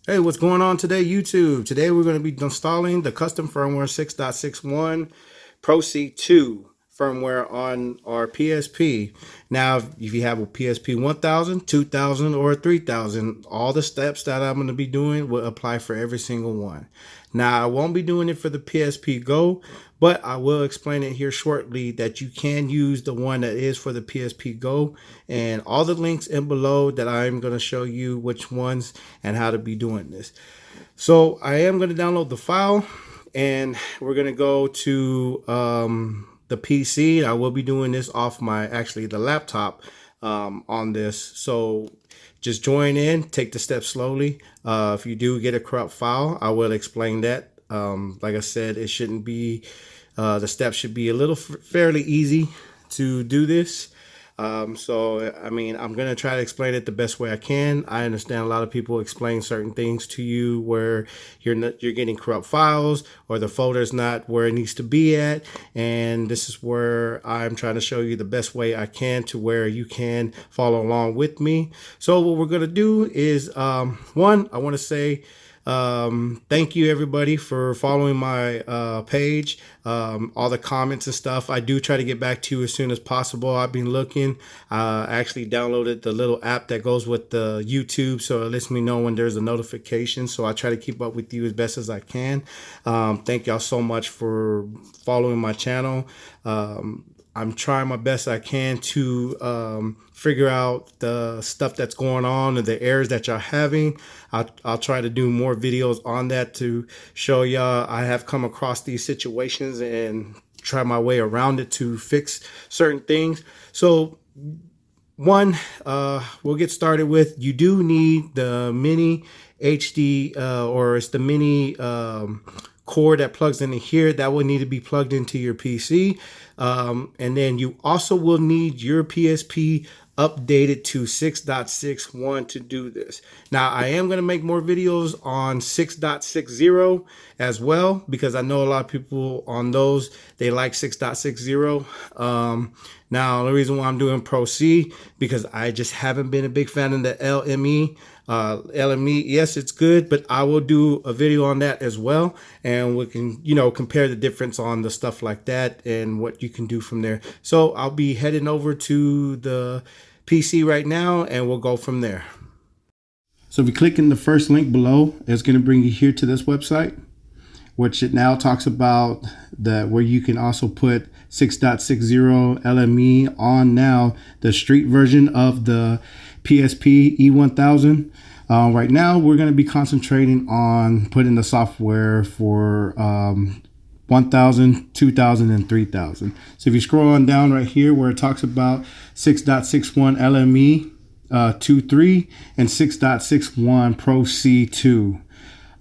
Hey, what's going on today, YouTube? Today we're going to be installing the custom firmware 6.61 Pro C2 firmware on our PSP. Now, if you have a PSP 1000, 2000, or 3000, all the steps that I'm going to be doing will apply for every single one. Now, I won't be doing it for the PSP Go, but I will explain it here shortly that you can use the one that is for the PSP Go, and all the links in below that I'm going to show you which ones and how to be doing this. So I am going to download the file, and we're going to go to the PC. I will be doing this off my the laptop on this. So just join in, take the steps slowly. If you do get a corrupt file, I will explain that. Like I said, it shouldn't be, the steps should be a little fairly easy to do this. So, I mean, I'm going to try to explain it the best way I can. I understand a lot of people explain certain things to you where you're getting corrupt files or the folder's not where it needs to be at. And this is where I'm trying to show you the best way I can to where you can follow along with me. So what we're going to do is, one, I want to say, thank you everybody for following my page, all the comments and stuff. I do try to get back to you as soon as possible. I've been looking. I actually downloaded the little app that goes with the YouTube, so it lets me know when there's a notification, so I try to keep up with you as best as I can. Thank y'all so much for following my channel. I'm trying my best I can to figure out the stuff that's going on and the errors that y'all having. I'll try to do more videos on that to show y'all I have come across these situations and try my way around it to fix certain things. So one, we'll get started with, you do need the mini HD or it's the mini cord that plugs into here. That will need to be plugged into your PC. And then you also will need your PSP updated to 6.61 to do this. Now, I am going to make more videos on 6.60 as well, because I know a lot of people on those, they like 6.60. Now, the reason why I'm doing Pro C, because I just haven't been a big fan of the LME. LME, yes, it's good, but I will do a video on that as well, and we can, compare the difference on the stuff like that and what you can do from there. So I'll be heading over to the PC right now, and we'll go from there. So if you click in the first link below, it's going to bring you here to this website, which it now talks about that where you can also put 6.60 LME on now, the street version of the PSP E1000. Right now, we're going to be concentrating on putting the software for 1000, 2000, and 3000. So if you scroll on down right here where it talks about 6.61 LME 2.3 and 6.61 Pro C2.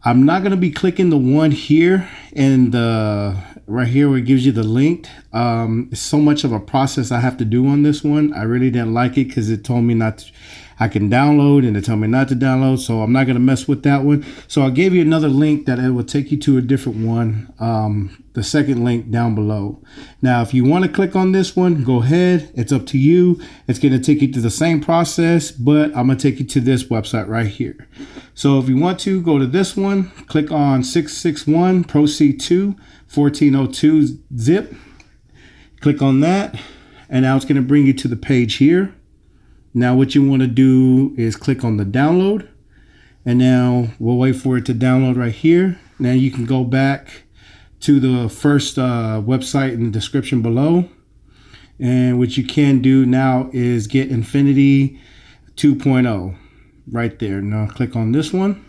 I'm not going to be clicking the one here and right here where it gives you the link. It's so much of a process I have to do on this one. I really didn't like it because it told me not to, I can download and it told me not to download. So I'm not going to mess with that one. So I gave you another link that it will take you to a different one. The second link down below. Now, if you want to click on this one, go ahead. It's up to you. It's going to take you to the same process, but I'm going to take you to this website right here. So if you want to go to this one, click on 661 Pro C2 1402 zip. Click on that, and now it's going to bring you to the page here. Now what you want to do is click on the download, and now we'll wait for it to download right here. Now you can go back to the first website in the description below, and what you can do now is get Infinity 2.0 right there. Now click on this one,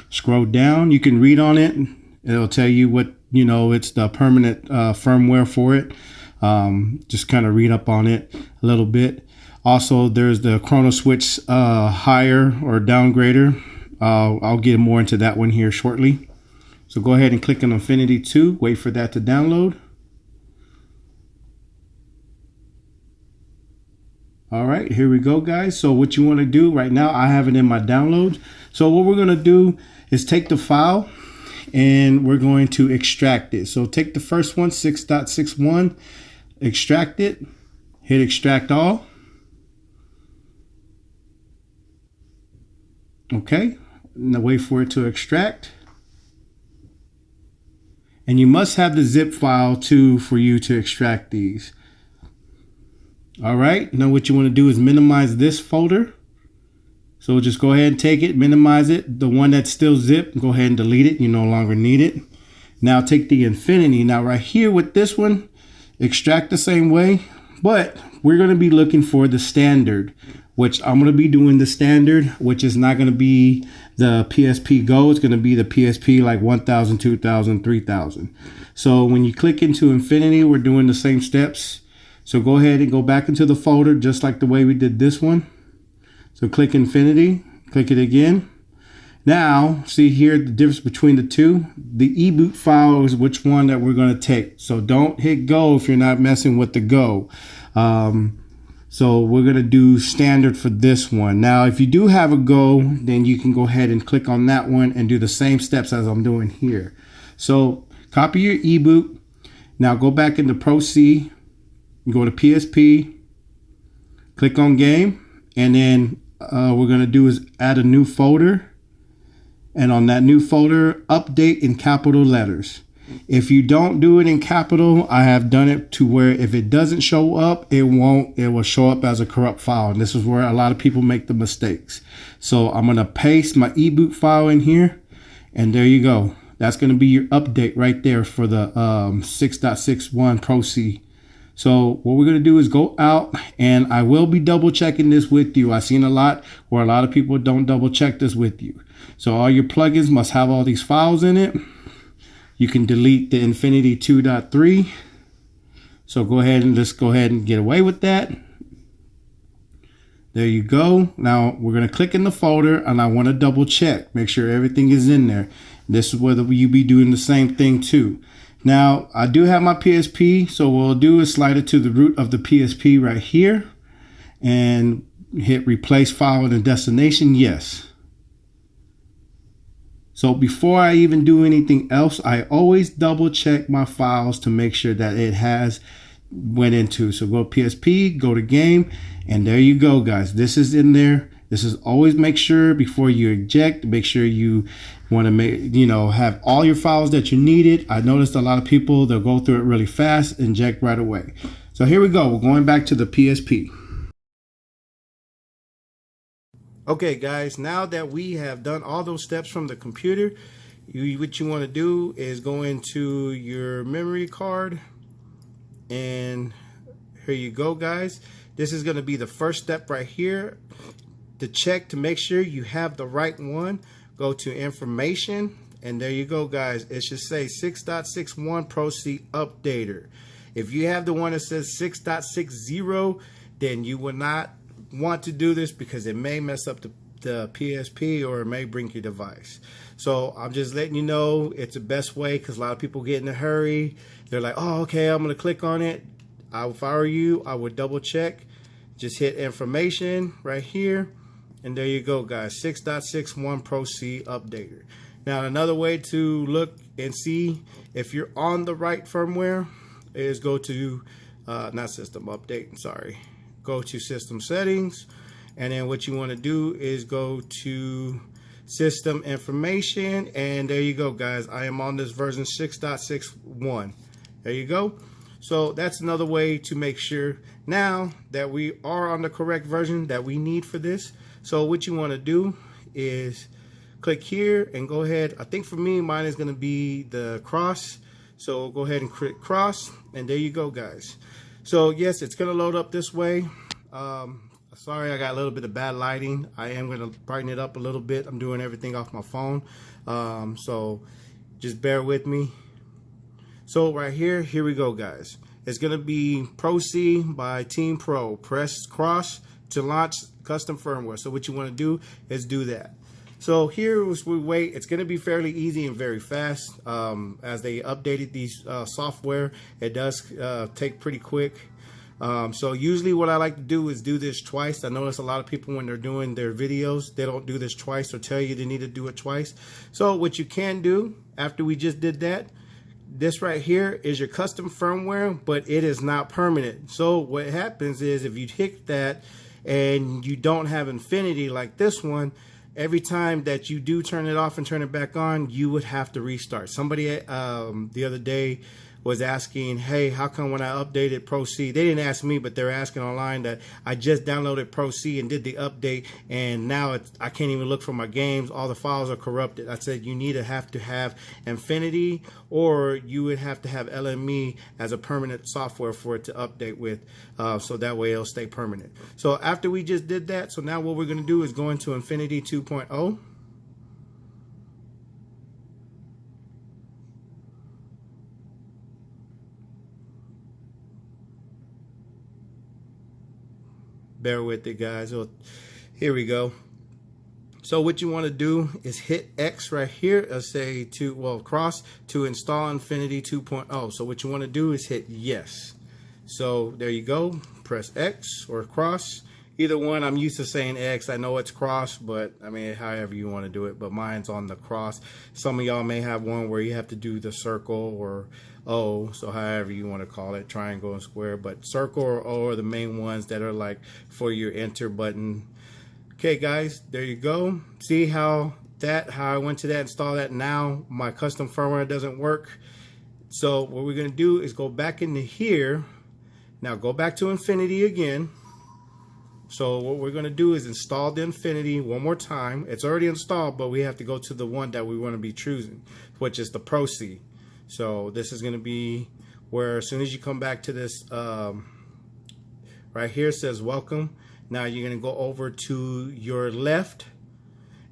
scroll down, you can read on it. It'll tell you what, it's the permanent firmware for it. Just kind of read up on it a little bit. Also, there's the Chrono Switch higher or downgrader. I'll get more into that one here shortly. So go ahead and click on Infinity 2, wait for that to download. All right, here we go, guys. So what you want to do right now, I have it in my downloads. So what we're going to do is take the file and we're going to extract it. So take the first one, 6.61, extract it, hit extract all. Okay, now wait for it to extract. And you must have the zip file too for you to extract these. All right, now what you want to do is minimize this folder. So just go ahead and take it, minimize it. The one that's still zipped, go ahead and delete it. You no longer need it. Now take the infinity. Now right here with this one, extract the same way, but we're going to be looking for the standard, which I'm going to be doing the standard, which is not going to be the PSP Go. It's going to be the PSP like 1000, 2000, 3000. So when you click into infinity, we're doing the same steps. So go ahead and go back into the folder just like the way we did this one. So click infinity, click it again. Now, see here the difference between the two. The eBoot file is which one that we're going to take. So don't hit go if you're not messing with the Go. So we're going to do standard for this one. Now, if you do have a Go, then you can go ahead and click on that one and do the same steps as I'm doing here. So copy your eBoot. Now go back into Pro C, go to PSP, click on game, and then we're going to do is add a new folder. And on that new folder, update in capital letters. If you don't do it in capital, I have done it to where if it doesn't show up, it will show up as a corrupt file. And this is where a lot of people make the mistakes. So I'm going to paste my eBoot file in here. And there you go. That's going to be your update right there for the 6.61 Pro C. So what we're going to do is go out, and I will be double checking this with you. I've seen a lot where a lot of people don't double check this with you. So all your plugins must have all these files in it. You can delete the Infinity 2.3. So go ahead and get away with that. There you go. Now we're going to click in the folder, and I want to double check, make sure everything is in there. This is whether you be doing the same thing too. Now, I do have my PSP, so what we'll do is slide it to the root of the PSP right here and hit replace file in the destination, yes. So before I even do anything else, I always double check my files to make sure that it has went into. So go PSP, go to game, and there you go, guys. This is in there. This is always make sure before you eject, make sure you want to have all your files that you needed. I noticed a lot of people, they'll go through it really fast, inject right away. So here we go. We're going back to the PSP. Okay, guys, now that we have done all those steps from the computer, what you want to do is go into your memory card, and here you go, guys. This is going to be the first step right here. To check to make sure you have the right one, go to information, and there you go, guys. It should say 6.61 Pro C Updater. If you have the one that says 6.60, then you will not want to do this because it may mess up the PSP or it may break your device. So I'm just letting you know it's the best way, because a lot of people get in a hurry. They're like, oh, okay, I'm going to click on it. If I were you, I would double check. Just hit information right here. And there you go, guys, 6.61 Pro C Updater. Now, another way to look and see if you're on the right firmware is go to, not system update, sorry. Go to system settings. And then what you want to do is go to system information. And there you go, guys. I am on this version 6.61. There you go. So that's another way to make sure now that we are on the correct version that we need for this. So what you want to do is click here and go ahead. I think for me, mine is going to be the cross. So go ahead and click cross, and there you go, guys. So yes, it's going to load up this way. Sorry, I got a little bit of bad lighting. I am going to brighten it up a little bit. I'm doing everything off my phone. So just bear with me. So right here we go, guys. It's going to be Pro C by Team Pro. Press cross to launch custom firmware. So what you want to do is do that. So here as we wait, it's going to be fairly easy and very fast. As they updated these software, it does take pretty quick. So usually what I like to do is do this twice. I notice a lot of people when they're doing their videos, they don't do this twice or tell you they need to do it twice. So what you can do after we just did that, this right here is your custom firmware, but it is not permanent. So what happens is if you hit that and you don't have infinity like this one, every time that you do turn it off and turn it back on, you would have to restart. Somebody the other day was asking, hey, how come when I updated Pro C, they didn't ask me, but they're asking online that I just downloaded Pro C and did the update, and now I can't even look for my games. All the files are corrupted. I said you need to have Infinity, or you would have to have LME as a permanent software for it to update with, so that way it'll stay permanent. So after we just did that, so now what we're going to do is go into Infinity 2.0. Bear with it, guys. So here we go. So what you want to do is hit X right here. Let's say cross to install Infinity 2.0. So what you want to do is hit yes. So there you go. Press X or cross. Either one. I'm used to saying X. I know it's cross, but I mean, however you want to do it. But mine's on the cross. Some of y'all may have one where you have to do the circle or O. So however you want to call it, triangle and square. But circle or O are the main ones that are like for your enter button. Okay, guys, there you go. See how I went to that, install that. Now my custom firmware doesn't work. So what we're going to do is go back into here. Now go back to Infinity again. So what we're going to do is install the Infinity one more time. It's already installed, but we have to go to the one that we want to be choosing, which is the Pro C. So this is going to be where as soon as you come back to this, right here it says welcome. Now you're going to go over to your left,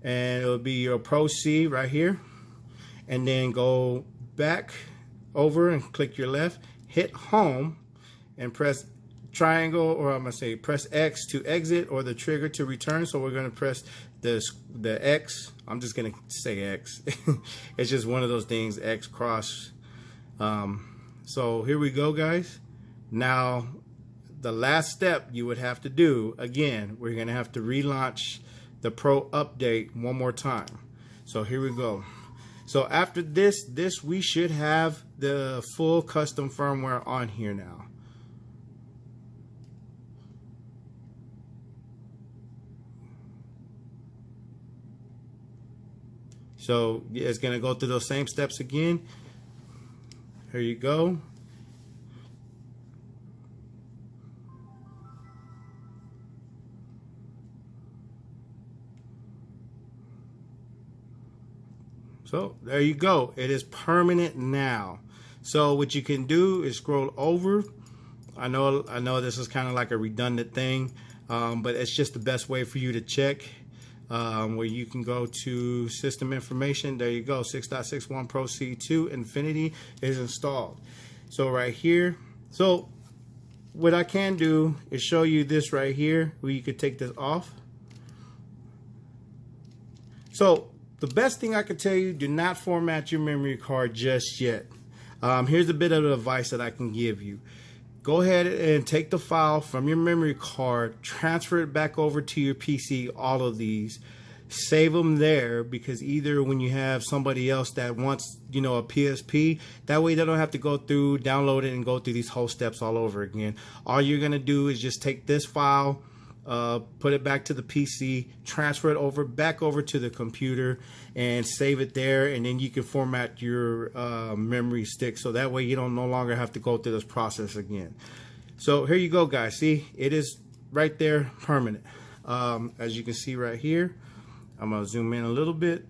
and it'll be your Pro C right here. And then go back over and click your left, hit home, and press triangle, or I'm gonna say press X to exit, or the trigger to return. So we're gonna press the X. I'm just gonna say X. It's just one of those things, X cross. So here we go, guys. Now the last step you would have to do, again, we're gonna have to relaunch the Pro update one more time. So here we go. So after this we should have the full custom firmware on here now. So it's going to go through those same steps again. Here you go. So there you go. It is permanent now. So what you can do is scroll over. I know this is kind of like a redundant thing, but it's just the best way for you to check. Where you can go to system information. There you go. 6.61 Pro C2 Infinity is installed. So right here. So what I can do is show you this right here where you could take this off. So the best thing I could tell you, do not format your memory card just yet. Here's a bit of advice that I can give you. Go ahead and take the file from your memory card, transfer it back over to your PC, all of these, save them there, because either when you have somebody else that wants, a PSP, that way they don't have to go through, download it and go through these whole steps all over again. All you're going to do is just take this file, put it back to the PC, transfer it back over to the computer, and save it there, and then you can format your memory stick, so that way you don't no longer have to go through this process again. So here you go, guys. See, it is right there, permanent. As you can see right here, I'm gonna zoom in a little bit.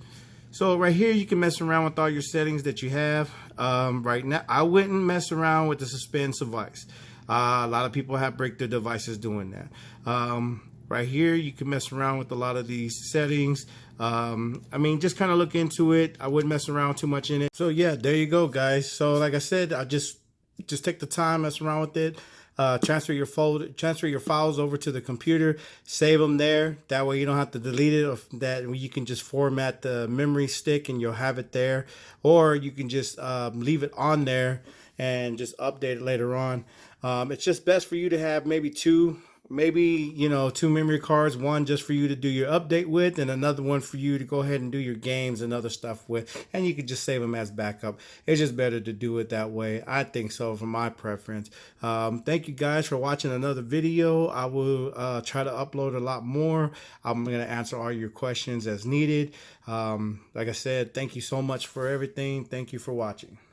So right here, you can mess around with all your settings that you have. Right now, I wouldn't mess around with the suspend device. A lot of people break their devices doing that. Right here, you can mess around with a lot of these settings. I mean, just kind of look into it. I wouldn't mess around too much in it. So yeah, there you go, guys. So like I said, I just take the time, mess around with it. Transfer your files over to the computer, save them there. That way you don't have to delete it, or that you can just format the memory stick and you'll have it there. Or you can just leave it on there and just update it later on. It's just best for you to have maybe 2 maybe, you know, two memory cards, one just for you to do your update with and another one for you to go ahead and do your games and other stuff with, and you could just save them as backup. It's just better to do it that way, I think so, for my preference. Thank you guys for watching another video. I will try to upload a lot more. I'm going to answer all your questions as needed. Like I said, thank you so much for everything. Thank you for watching.